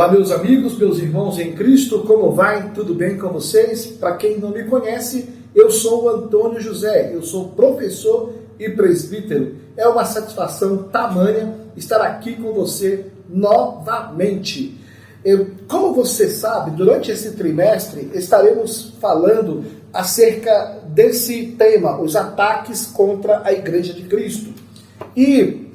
Olá, meus amigos, meus irmãos em Cristo, como vai? Tudo bem com vocês? Para quem não me conhece, eu sou o Antônio José, eu sou professor e presbítero. É uma satisfação tamanha estar aqui com você novamente. Como você sabe, durante esse trimestre estaremos falando acerca desse tema, os ataques contra a Igreja de Cristo. E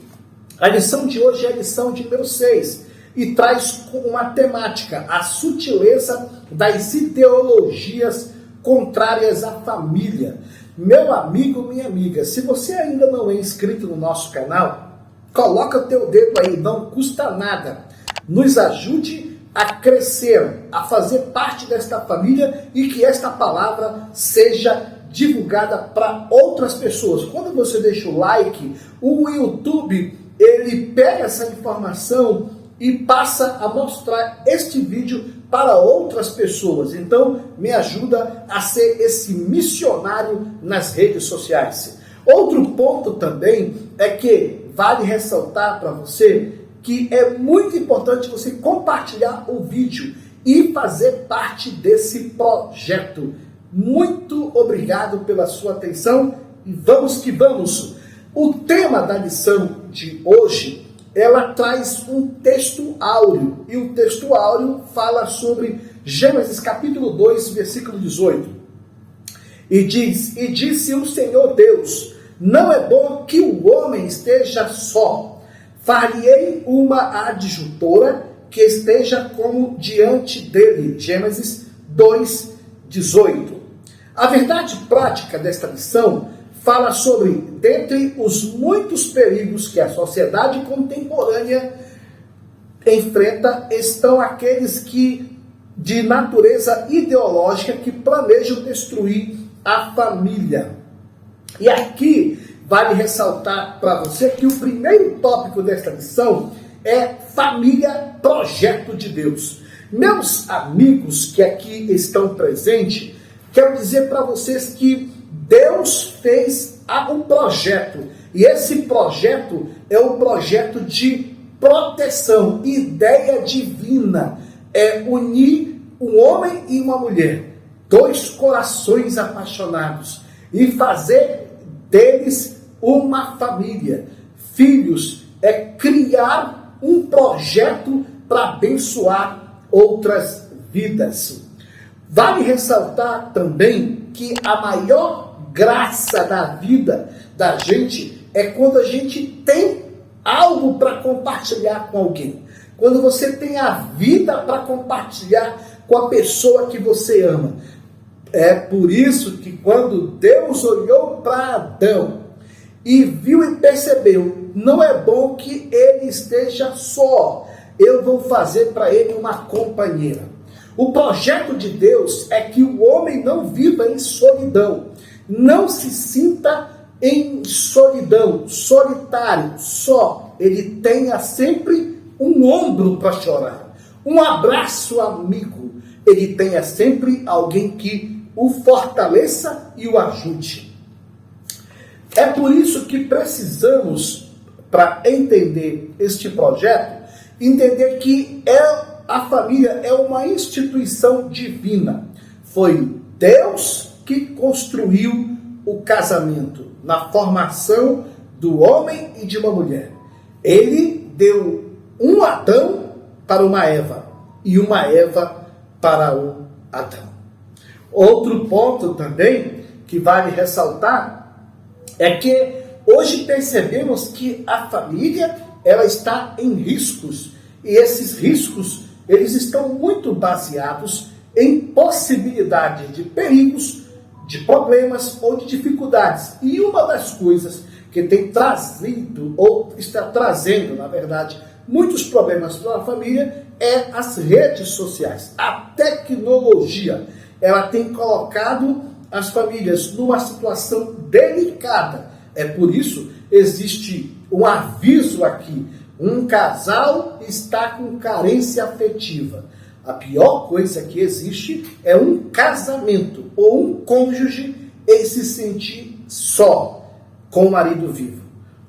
a lição de hoje é a lição de número 6. E traz uma temática, a sutileza das ideologias contrárias à família. Meu amigo, minha amiga, se você ainda não é inscrito no nosso canal, coloca o teu dedo aí, não custa nada. Nos ajude a crescer, a fazer parte desta família e que esta palavra seja divulgada para outras pessoas. Quando você deixa o like, o YouTube, ele pega essa informação e passa a mostrar este vídeo para outras pessoas. Então, me ajuda a ser esse missionário nas redes sociais. Outro ponto também é que vale ressaltar para você que é muito importante você compartilhar o vídeo e fazer parte desse projeto. Muito obrigado pela sua atenção e vamos que vamos. O tema da lição de hoje, ela traz um texto áureo, e o texto áureo fala sobre Gênesis capítulo 2, versículo 18. E diz, e disse o Senhor Deus, não é bom que o homem esteja só, farei uma adjutora que esteja como diante dele. Gênesis 2, 18. A verdade prática desta lição fala sobre, dentre os muitos perigos que a sociedade contemporânea enfrenta, estão aqueles que, de natureza ideológica, que planejam destruir a família. E aqui vale ressaltar para você que o primeiro tópico desta lição é família, projeto de Deus. Meus amigos que aqui estão presentes, quero dizer para vocês que Deus fez um projeto, e esse projeto é um projeto de proteção, ideia divina, é unir um homem e uma mulher, dois corações apaixonados, e fazer deles uma família, filhos, é criar um projeto para abençoar outras vidas. Vale ressaltar também que a maior graça da vida da gente é quando a gente tem algo para compartilhar com alguém. Quando você tem a vida para compartilhar com a pessoa que você ama. É por isso que quando Deus olhou para Adão e viu e percebeu, não é bom que ele esteja só, eu vou fazer para ele uma companheira. O projeto de Deus é que o homem não viva em solidão, não se sinta em solidão, solitário, só. Ele tenha sempre um ombro para chorar, um abraço amigo. Ele tenha sempre alguém que o fortaleça e o ajude. É por isso que precisamos, para entender este projeto, entender que a família é uma instituição divina. Foi Deus que construiu o casamento na formação do homem e de uma mulher. Ele deu um Adão para uma Eva e uma Eva para um Adão. Outro ponto também que vale ressaltar é que hoje percebemos que a família ela está em riscos, e esses riscos eles estão muito baseados em possibilidade de perigos, de problemas ou de dificuldades. E uma das coisas que tem trazido, ou está trazendo, na verdade, muitos problemas para a família é as redes sociais. A tecnologia, ela tem colocado as famílias numa situação delicada. É por isso existe um aviso aqui. Um casal está com carência afetiva. A pior coisa que existe é um casamento ou um cônjuge ele se sentir só com o marido vivo.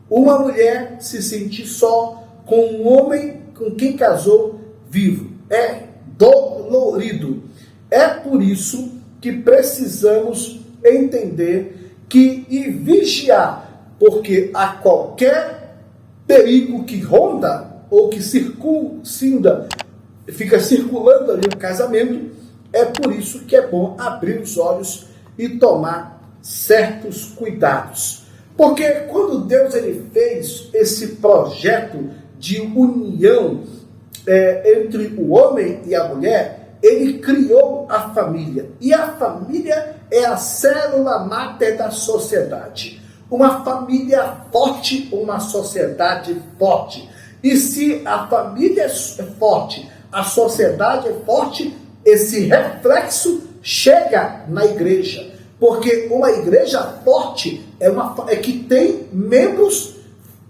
Uma mulher se sentir só com um homem com quem casou vivo. é dolorido. É por isso que precisamos entender e vigiar, porque a qualquer perigo que ronda ou que fica circulando ali no casamento, é por isso que é bom abrir os olhos e tomar certos cuidados. Porque quando Deus ele fez esse projeto de união entre o homem e a mulher, ele criou a família. E a família é a célula máter da sociedade. Uma família forte, uma sociedade forte. E se a família é forte, a sociedade é forte, esse reflexo chega na igreja. Porque uma igreja forte é que tem membros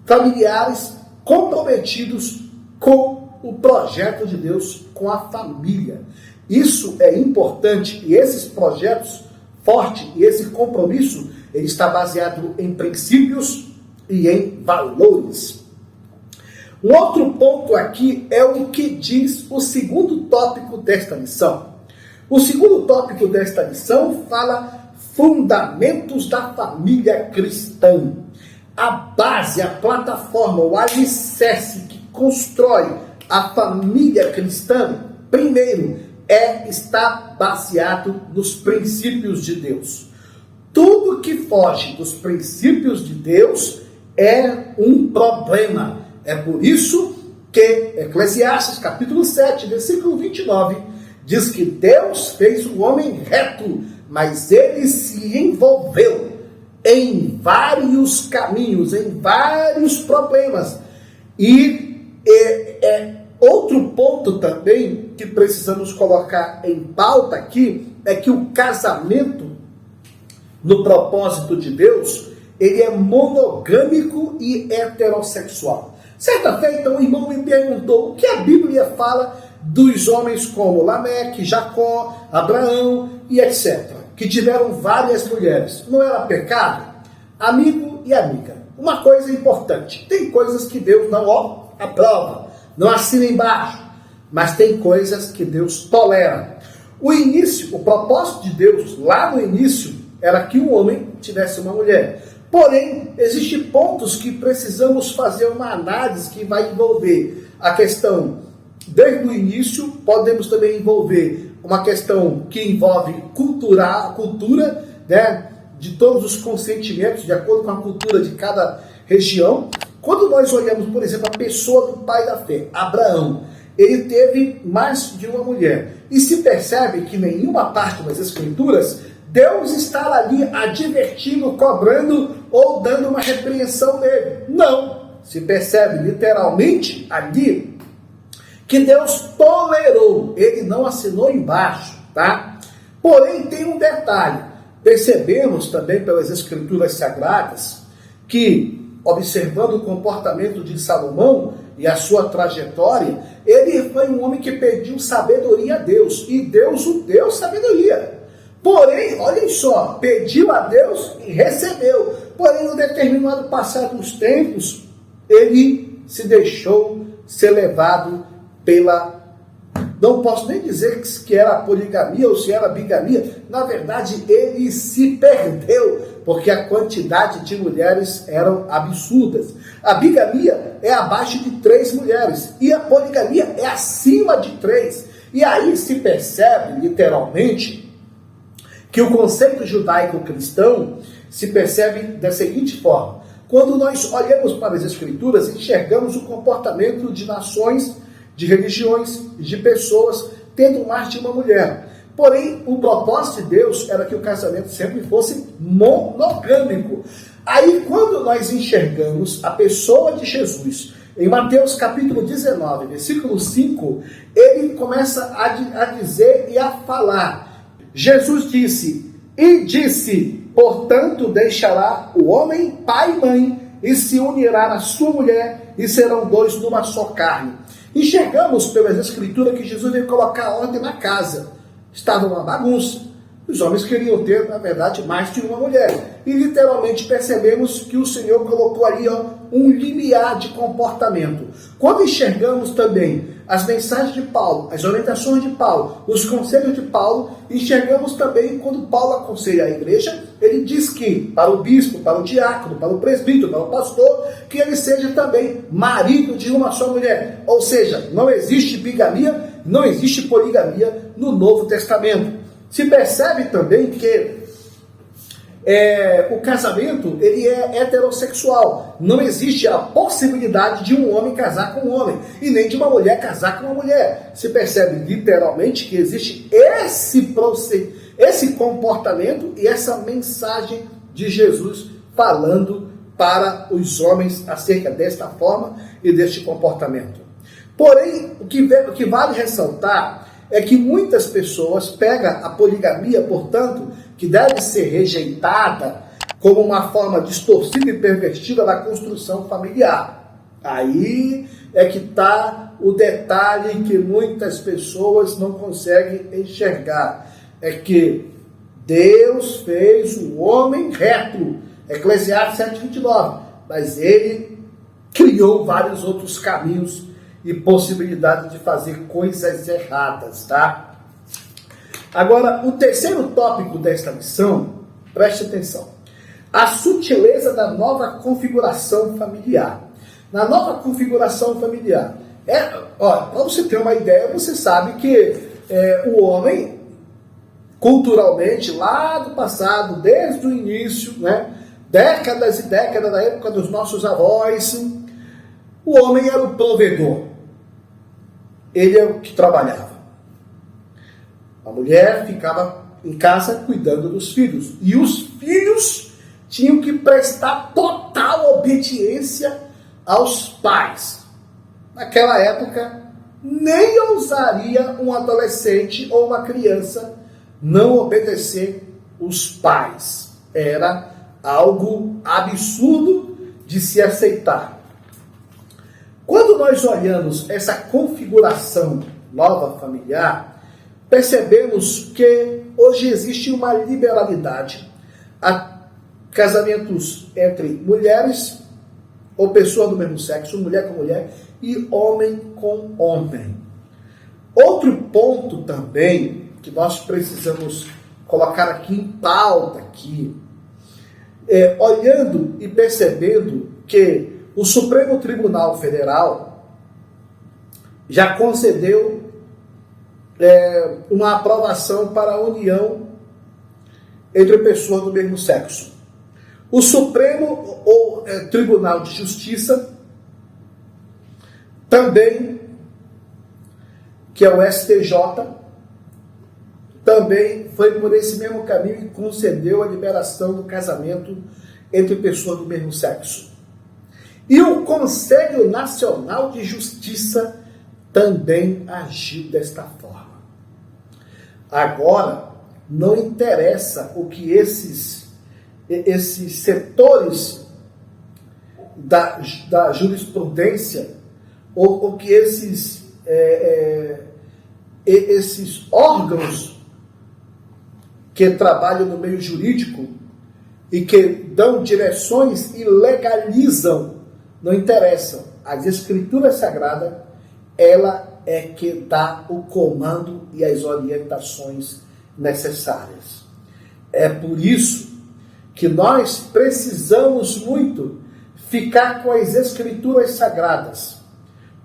familiares comprometidos com o projeto de Deus, com a família. Isso é importante, e esses projetos fortes e esse compromisso, ele está baseado em princípios e em valores. Um outro ponto aqui é o que diz o segundo tópico desta lição. O segundo tópico desta lição fala fundamentos da família cristã. A base, a plataforma, o alicerce que constrói a família cristã, primeiro, está baseado nos princípios de Deus. Tudo que foge dos princípios de Deus é um problema. É por isso que Eclesiastes, capítulo 7, versículo 29, diz que Deus fez o homem reto, mas ele se envolveu em vários caminhos, em vários problemas. E outro ponto também que precisamos colocar em pauta aqui é que o casamento, no propósito de Deus, ele é monogâmico e heterossexual. Certa feita, um irmão me perguntou o que a Bíblia fala dos homens como Lameque, Jacó, Abraão e etc., que tiveram várias mulheres. Não era pecado? Amigo e amiga, uma coisa importante, tem coisas que Deus não aprova, não assina embaixo, mas tem coisas que Deus tolera. O propósito de Deus, lá no início, era que o homem tivesse uma mulher. Porém, existem pontos que precisamos fazer uma análise que vai envolver a questão, desde o início, podemos também envolver uma questão que envolve a cultura, né, de todos os consentimentos, de acordo com a cultura de cada região. Quando nós olhamos, por exemplo, a pessoa do pai da fé, Abraão, ele teve mais de uma mulher. E se percebe que nenhuma parte das Escrituras, Deus está ali advertindo, cobrando ou dando uma repreensão nele. Não. Se percebe literalmente ali que Deus tolerou, ele não assinou embaixo, tá? Porém, tem um detalhe. Percebemos também pelas Escrituras Sagradas que, observando o comportamento de Salomão e a sua trajetória, ele foi um homem que pediu sabedoria a Deus, e Deus o deu sabedoria. Porém, olhem só, pediu a Deus e recebeu. Porém, no determinado passar dos tempos, ele se deixou ser levado pela... Não posso nem dizer que era poligamia ou se era bigamia. Na verdade, ele se perdeu, porque a quantidade de mulheres eram absurdas. A bigamia é abaixo de 3 mulheres e a poligamia é acima de 3. E aí se percebe, literalmente, que o conceito judaico-cristão se percebe da seguinte forma. Quando nós olhamos para as Escrituras, enxergamos o comportamento de nações, de religiões, de pessoas tendo mais de uma mulher. Porém, o propósito de Deus era que o casamento sempre fosse monogâmico. Aí, quando nós enxergamos a pessoa de Jesus, em Mateus capítulo 19, versículo 5, ele começa a dizer e a falar. Jesus disse, portanto, deixará o homem pai e mãe, e se unirá à sua mulher, e serão 2 numa só carne. Enxergamos pelas Escrituras que Jesus veio colocar ordem na casa. Estava uma bagunça. Os homens queriam ter, na verdade, mais de uma mulher. E literalmente percebemos que o Senhor colocou ali um limiar de comportamento. Quando enxergamos também as mensagens de Paulo, as orientações de Paulo, os conselhos de Paulo, enxergamos também quando Paulo aconselha a igreja, ele diz que para o bispo, para o diácono, para o presbítero, para o pastor, que ele seja também marido de uma só mulher. Ou seja, não existe bigamia, não existe poligamia no Novo Testamento. Se percebe também que o casamento ele é heterossexual. Não existe a possibilidade de um homem casar com um homem e nem de uma mulher casar com uma mulher. Se percebe literalmente que existe esse comportamento e essa mensagem de Jesus falando para os homens acerca desta forma e deste comportamento. Porém, o que vale ressaltar é que muitas pessoas pegam a poligamia, portanto, que deve ser rejeitada como uma forma distorcida e pervertida da construção familiar. Aí é que está o detalhe que muitas pessoas não conseguem enxergar. É que Deus fez o homem reto, Eclesiastes 7:29, mas ele criou vários outros caminhos e possibilidades de fazer coisas erradas, tá? Agora, o terceiro tópico desta lição, preste atenção, a sutileza da nova configuração familiar. Na nova configuração familiar, para você ter uma ideia, você sabe que o homem, culturalmente, lá do passado, desde o início, né, décadas e décadas da época dos nossos avós, o homem era o provedor. Ele é o que trabalhava. A mulher ficava em casa cuidando dos filhos. E os filhos tinham que prestar total obediência aos pais. Naquela época, nem ousaria um adolescente ou uma criança não obedecer os pais. Era algo absurdo de se aceitar. Quando nós olhamos essa configuração nova familiar, percebemos que hoje existe uma liberalidade a casamentos entre mulheres ou pessoas do mesmo sexo, mulher com mulher, e homem com homem. Outro ponto também que nós precisamos colocar aqui em pauta, olhando e percebendo que o Supremo Tribunal Federal já concedeu uma aprovação para a união entre pessoas do mesmo sexo. O Supremo Tribunal de Justiça também, que é o STJ, também foi por esse mesmo caminho e concedeu a liberação do casamento entre pessoas do mesmo sexo. E o Conselho Nacional de Justiça também agiu desta forma. Agora, não interessa o que esses setores da jurisprudência ou que esses órgãos que trabalham no meio jurídico e que dão direções e legalizam, não interessam. As Escrituras Sagradas, ela é que dá o comando e as orientações necessárias. É por isso que nós precisamos muito ficar com as Escrituras Sagradas,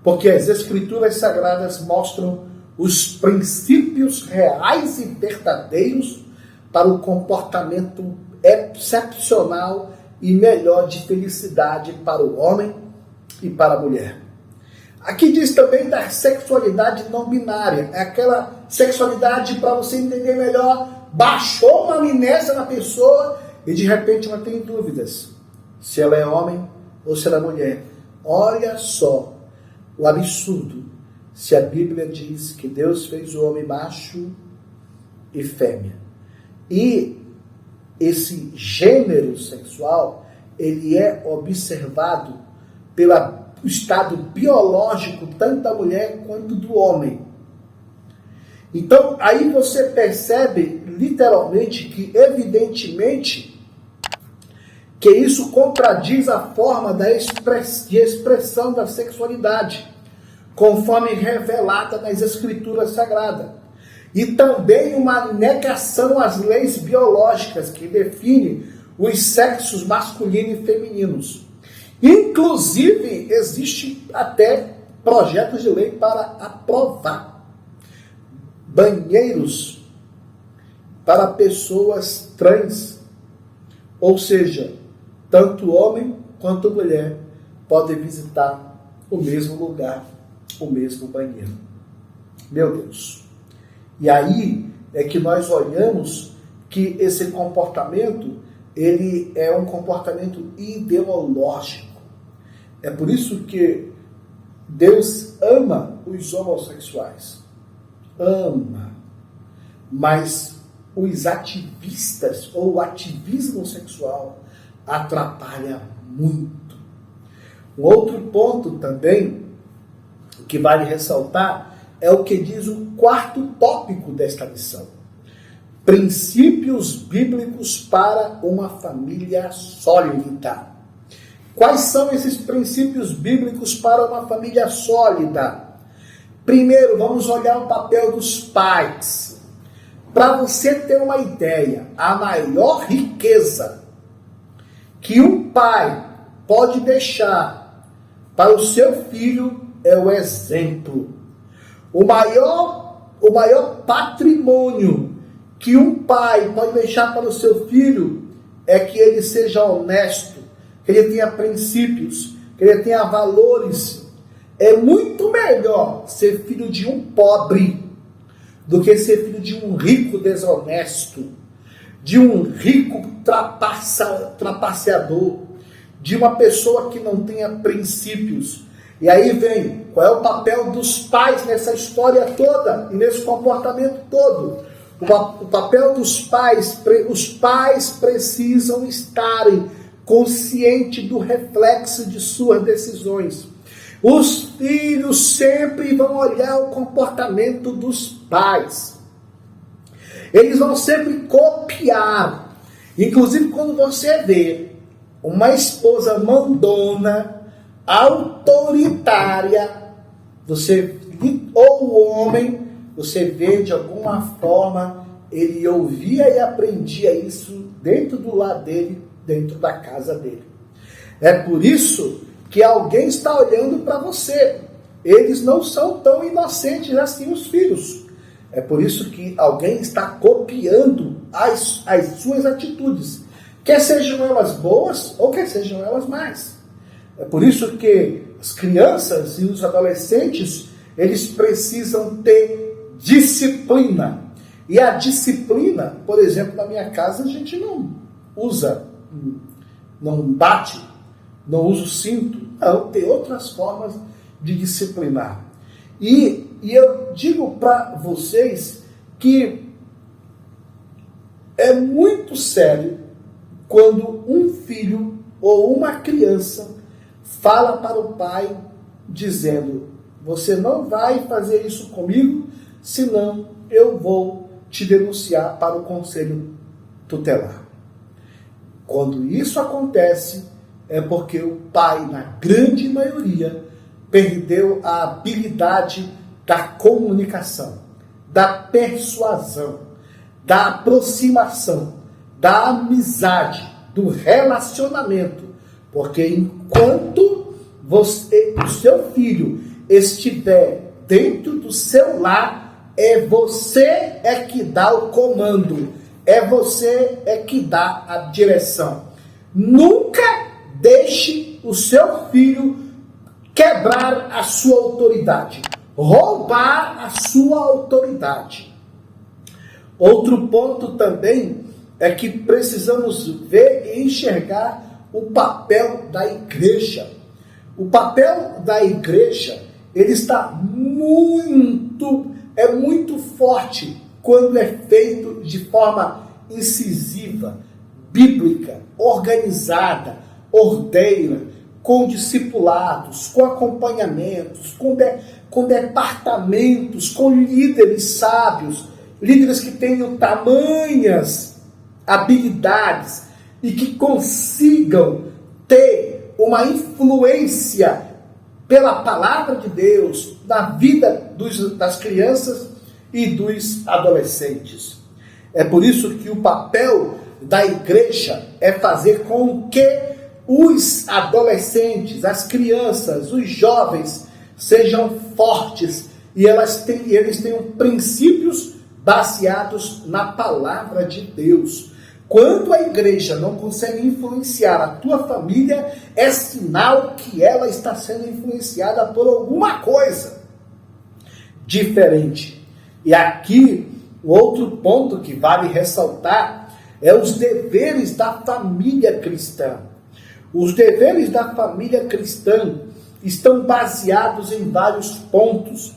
porque as Escrituras Sagradas mostram os princípios reais e verdadeiros para o comportamento excepcional e melhor de felicidade para o homem e para a mulher. Aqui diz também da sexualidade não binária, é aquela sexualidade, para você entender melhor, baixou uma amnésia na pessoa e de repente ela tem dúvidas se ela é homem ou se ela é mulher. Olha só o absurdo, se a Bíblia diz que Deus fez o homem macho e fêmea. E esse gênero sexual, ele é observado pelo estado biológico, tanto da mulher quanto do homem. Então, aí você percebe, literalmente, que evidentemente, que isso contradiz a forma de expressão da sexualidade. conforme revelada nas Escrituras Sagradas. E também uma negação às leis biológicas que definem os sexos masculino e femininos. Inclusive, existe até projetos de lei para aprovar banheiros para pessoas trans, ou seja, tanto homem quanto mulher podem visitar o mesmo lugar, o mesmo banheiro. Meu Deus! E aí é que nós olhamos que esse comportamento, ele é um comportamento ideológico. É por isso que Deus ama os homossexuais. Ama. Mas os ativistas ou o ativismo sexual atrapalha muito. Um outro ponto também que vale ressaltar é o que diz o quarto tópico desta lição. Princípios bíblicos para uma família sólida. Quais são esses princípios bíblicos para uma família sólida? Primeiro, vamos olhar o papel dos pais. Para você ter uma ideia, a maior riqueza que um pai pode deixar para o seu filho é o exemplo. O maior patrimônio que um pai pode deixar para o seu filho é que ele seja honesto, que ele tenha princípios, que ele tenha valores. É muito melhor ser filho de um pobre do que ser filho de um rico desonesto, de um rico trapaceador, de uma pessoa que não tenha princípios. E aí vem, qual é o papel dos pais nessa história toda e nesse comportamento todo? O papel dos pais, os pais precisam estarem conscientes do reflexo de suas decisões. Os filhos sempre vão olhar o comportamento dos pais. Eles vão sempre copiar. Inclusive, quando você vê uma esposa mandona, autoritária, ou o homem, você vê de alguma forma, ele ouvia e aprendia isso dentro do lar dele, dentro da casa dele. É por isso que alguém está olhando para você. Eles não são tão inocentes assim, os filhos. É por isso que alguém está copiando as suas atitudes, quer sejam elas boas ou quer sejam elas más. É por isso que as crianças e os adolescentes, eles precisam ter disciplina. E a disciplina, por exemplo, na minha casa, a gente não usa, não bate, não usa o cinto. Não, tem outras formas de disciplinar. E eu digo para vocês que é muito sério quando um filho ou uma criança fala para o pai dizendo: você não vai fazer isso comigo, senão eu vou te denunciar para o conselho tutelar. Quando isso acontece, é porque o pai, na grande maioria, perdeu a habilidade da comunicação, da persuasão, da aproximação, da amizade, do relacionamento. Porque enquanto o seu filho estiver dentro do seu lar, é você que dá o comando, é você que dá a direção. Nunca deixe o seu filho quebrar a sua autoridade, roubar a sua autoridade. Outro ponto também é que precisamos ver e enxergar o papel da igreja. O papel da igreja, ele está muito forte quando é feito de forma incisiva, bíblica, organizada, ordeira, com discipulados, com acompanhamentos, com departamentos, com líderes sábios, líderes que tenham tamanhas habilidades e que consigam ter uma influência pela palavra de Deus na vida das crianças e dos adolescentes. É por isso que o papel da igreja é fazer com que os adolescentes, as crianças, os jovens sejam fortes e eles tenham princípios baseados na palavra de Deus. Quando a igreja não consegue influenciar a tua família, é sinal que ela está sendo influenciada por alguma coisa diferente. E aqui, o outro ponto que vale ressaltar é os deveres da família cristã. Os deveres da família cristã estão baseados em vários pontos,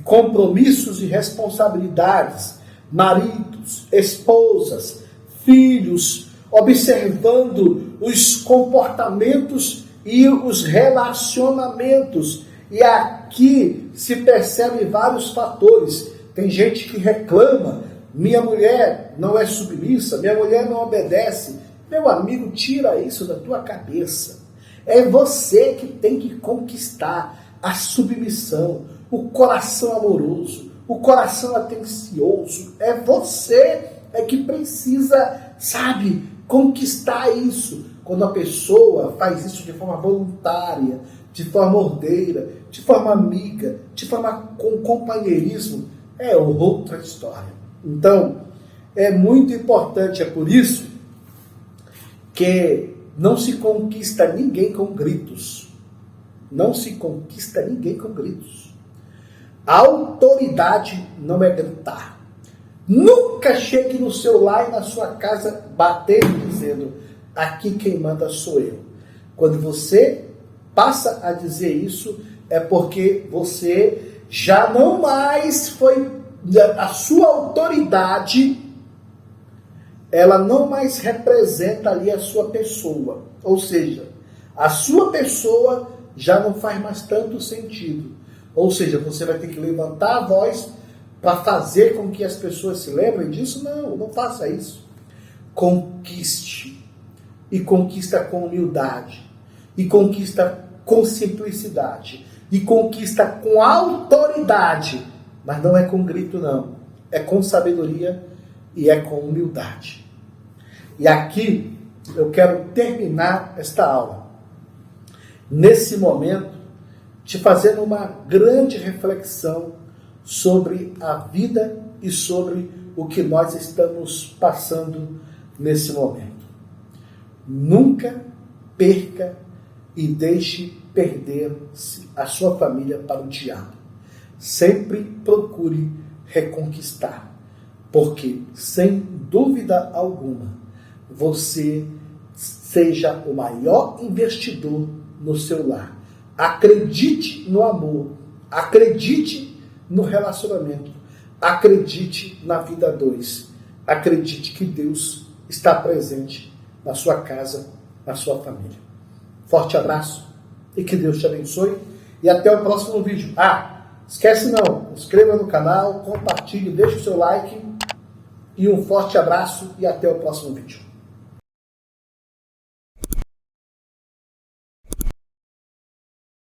compromissos e responsabilidades, maridos, esposas, filhos, observando os comportamentos e os relacionamentos. E aqui se percebe vários fatores. Tem gente que reclama, minha mulher não é submissa, minha mulher não obedece. Meu amigo, tira isso da tua cabeça. É você que tem que conquistar a submissão, o coração amoroso, o coração atencioso. É você que precisa, conquistar isso. Quando a pessoa faz isso de forma voluntária, de forma ordeira, de forma amiga, de forma com companheirismo, é outra história. Então, é muito importante, é por isso que não se conquista ninguém com gritos. Não se conquista ninguém com gritos. A autoridade não é gritar. Nunca chegue no seu lar e na sua casa batendo, dizendo, aqui quem manda sou eu. Quando você passa a dizer isso, é porque você já não mais foi, a sua autoridade, ela não mais representa ali a sua pessoa. Ou seja, a sua pessoa já não faz mais tanto sentido. Ou seja, você vai ter que levantar a voz para fazer com que as pessoas se lembrem disso? Não faça isso. Conquiste. E conquista com humildade. E conquista com simplicidade. E conquista com autoridade. Mas não é com grito, não. É com sabedoria e é com humildade. E aqui eu quero terminar esta aula. Nesse momento, te fazendo uma grande reflexão sobre a vida e sobre o que nós estamos passando nesse momento. Nunca perca e deixe perder-se a sua família para o diabo. Sempre procure reconquistar, porque, sem dúvida alguma, você seja o maior investidor no seu lar. Acredite no amor, acredite no relacionamento, acredite na vida a dois, acredite que Deus está presente na sua casa, na sua família. Forte abraço e que Deus te abençoe e até o próximo vídeo. Esquece não, inscreva no canal, compartilhe, deixe o seu like e um forte abraço e até o próximo vídeo.